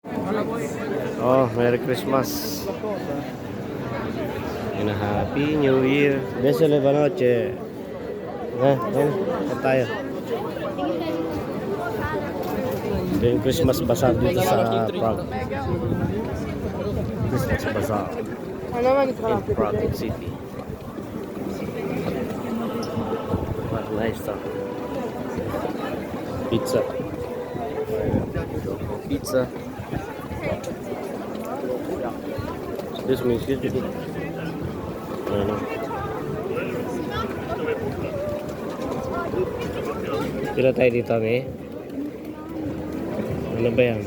Oh, Merry Christmas. And a Happy New Year. Besele ba noche? Tayo. Ito yung Christmas Bazaar dito sa Prague. Christmas Bazaar in Prague City. What nice stuff. Pizza. Pizza. Excuse me. Ano? Pila tayo dito, me? Ano ba yan?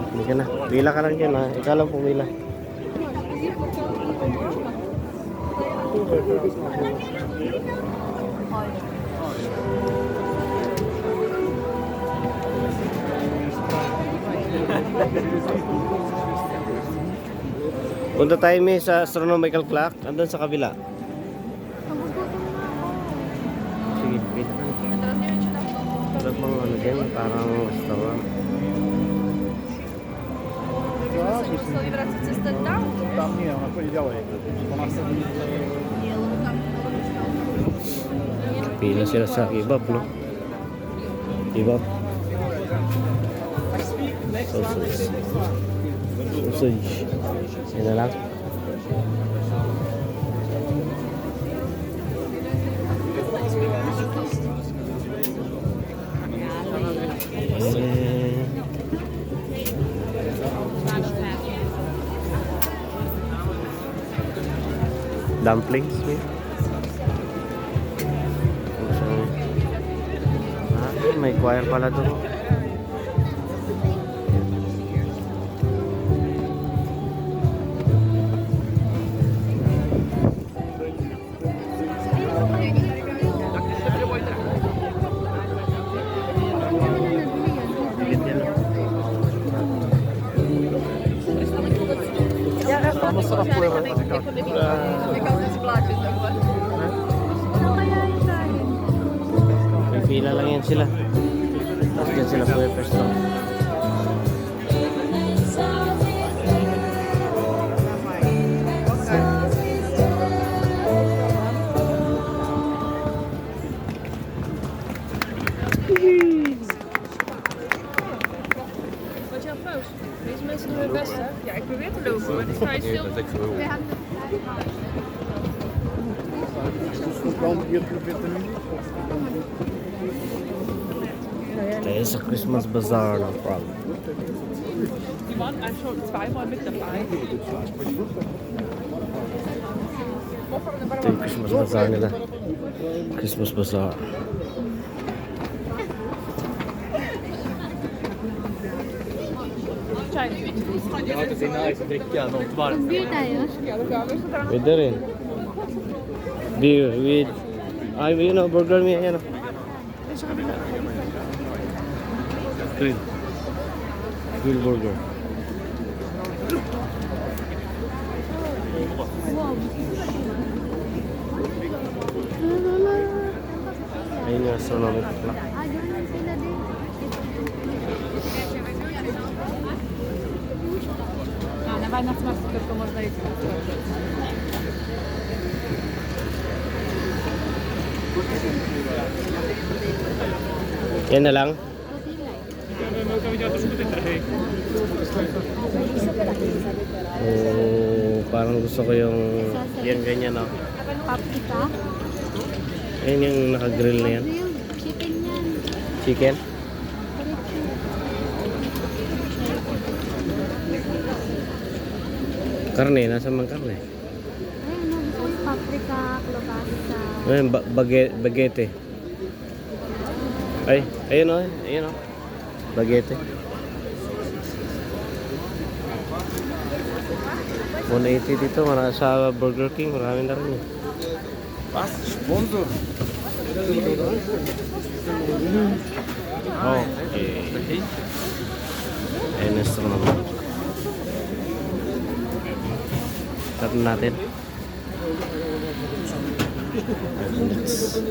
Hindi ka na. Pila ka lang dyan, ha? Ikaw lang pumila. Punta tayo, me, sa astronomical clock. Andun sa kabila. Sige, pila ka. Ito pang ano dyan, parang restaurant. Museli vracet cez ten dám? Tam nie, ona chodzi dalej. Ona chce byť... Pila sila sa kebab, no? Kebab. Sausage. Yan na lang. Dumplings, may choir pala doon. Masarap po yung May pila lang yan sila. Tapos dyan sila po yung pesto. Wat is jouw post? Deze mensen doen hun best, hè? Ja, ik probeer te lopen, maar het is vrij stil. Tayo sa Christmas Bazaar ng Prague. Die waren eigentlich schon zweimal mit dabei. Ito yung Christmas Bazaar nila. Christmas Bazaar. Beer tayo. Pwede rin. Beer with... Ay, yun o, burger me. Ayan o. Grill. Grill burger. Ayun yung astronomical clock. Doon sila din. Na Weihnachtsmarkt tylko można jeść. Yan na lang. Parang gusto ko yung yan ganyan, no? Paprika. Ayun yung naka-grill na yan. Ano yung chicken yan? Chicken? Karne, nasa mang karne? Ayun, no, gusto ko paprika, klobasa. Ayun, bagete. Ay, ayun o, ayun o. Bagete. 180 dito, sa Burger King, marami na rin. Pas, sponsor. Okay. Ayun, astronomical. Start natin. Next.